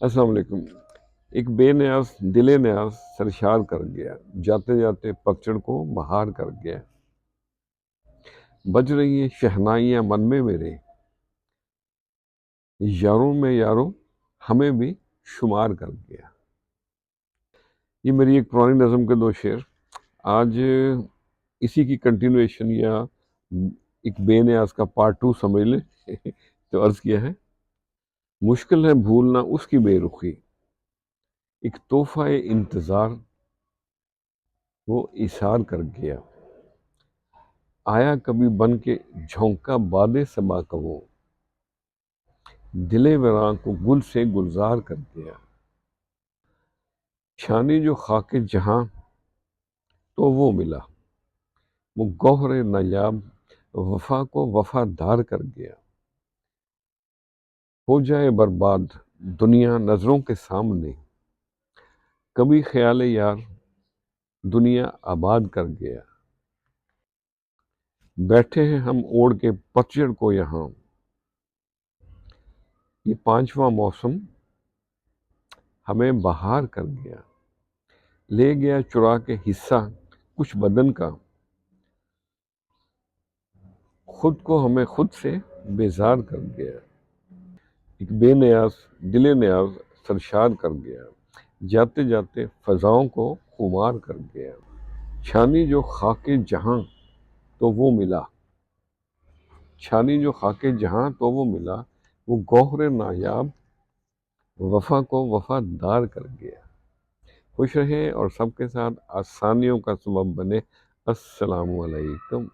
السلام علیکم۔ ایک بے نیاز دل نیاز سرشار کر گیا، جاتے جاتے پتجھڑ کو بہار کر گیا۔ بج رہی ہیں شہنائیاں من میں میرے، یاروں میں یاروں ہمیں بھی شمار کر گیا۔ یہ میری ایک پرانی نظم کے دو شعر آج اسی کی کنٹینویشن یا ایک بے نیاز کا پارٹ 2 سمجھ لیں تو عرض کیا ہے۔ مشکل ہے بھولنا اس کی بے رخی، ایک تحفہ انتظار وہ ایثار کر گیا۔ آیا کبھی بن کے جھونکا باد صبا کا وہ، دل ویراں کو گل سے گلزار کر گیا۔ چھانی جو خاک جہاں تو وہ ملا، وہ گوہر نایاب وفا کو وفادار کر گیا۔ ہو جائے برباد دنیا نظروں کے سامنے، کبھی خیال یار دنیا آباد کر گیا۔ بیٹھے ہیں ہم اوڑھ کے پتجھڑ کو یہاں، یہ 5واں موسم ہمیں بہار کر گیا۔ لے گیا چرا کے حصہ کچھ بدن کا، خود کو ہمیں خود سے بیزار کر گیا۔ ایک بے نیاز دل نیاز سرشار کر گیا، جاتے جاتے فضاؤں کو خمار کر گیا۔ چھانی جو خاک جہاں تو وہ ملا، چھانی جو خاک جہاں تو وہ ملا، وہ گوہر نایاب وفا کو وفادار کر گیا۔ خوش رہیں اور سب کے ساتھ آسانیوں کا سبب بنے۔ السلام علیکم۔